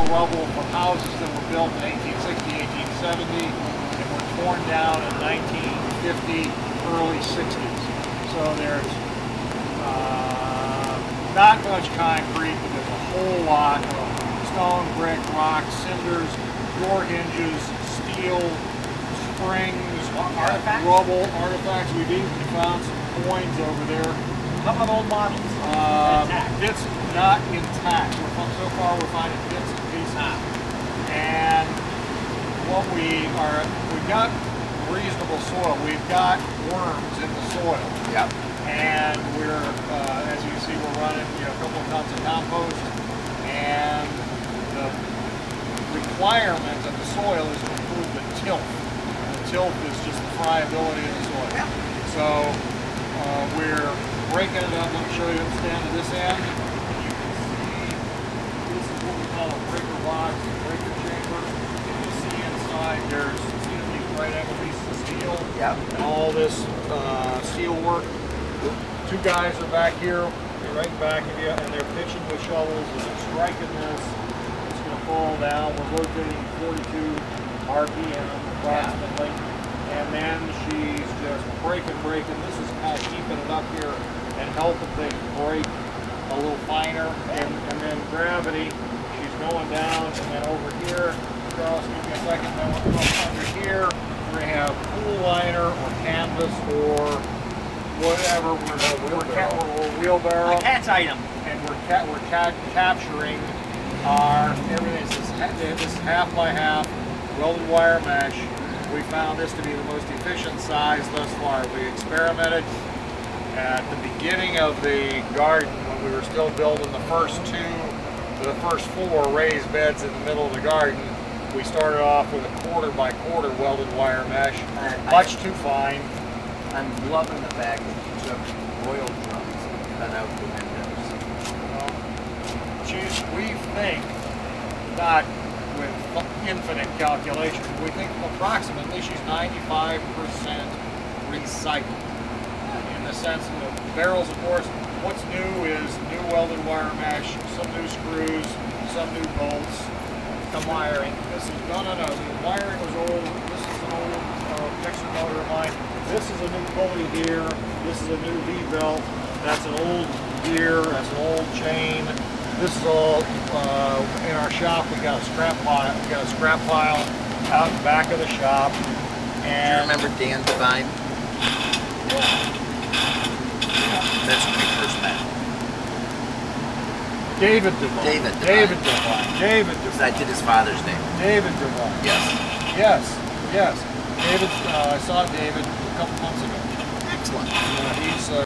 rubble from houses that were built in 1860, 1870, and were torn down in 1950, early 60s. So there's not much concrete, but there's a whole lot of stone, brick, rock, cinders, door hinges, steel, springs, rubble, artifacts. We've even found some coins over there. How about old models? It's not intact. So far we're finding bits and pieces. And what we've got reasonable soil. We've got worms in the soil. Yep. And we're, as you see, we're running a couple of tons of compost. And the requirement of the soil is to improve the tilth. And the tilth is just the friability of the soil. Yeah. So we're breaking it up. Let me show you the stand at this end. You can see this is what we call a breaker box, a breaker chamber. You can see inside there's these right angle pieces of steel. Yep. And all this steel work. Two guys are back here. They're right back of you, and they're pitching with shovels. As they're striking this, it's going to fall down. We're rotating 42 RPM approximately. Yeah. And then she's just breaking. This is kind of keeping it up here and helping things break a little finer. And then gravity, she's going down, and then over here, Charles, give me a second, then we'll go under here. We're going to have pool liner or canvas or whatever. We're wheelbarrow. A cat's item. And we're capturing our everything. This is half by half welded wire mesh. We found this to be the most efficient size thus far. We experimented at the beginning of the garden when we were still building the first four raised beds in the middle of the garden. We started off with a quarter by quarter welded wire mesh, much too fine. I'm loving the fact that you took oil drums and cut out the windows. We think, not with infinite calculations, we think approximately she's 95% recycled. In the sense of the barrels, of course, what's new is new welded wire mesh, some new screws, some new bolts. The wiring. This is no. The wiring was old. This is an old mixer motor of mine. This is a new pulley here. This is a new V-belt. That's an old gear. That's an old chain. This is all in our shop. We got a scrap pile. We got a scrap pile out the back of the shop. And do you remember Dan Devine? Yeah. That's when we first met. David Devine. David Devine. David Devine. David Devine. I did his father's name. David Devine. Yes. Yes. David. I saw David a couple months ago. Excellent. He's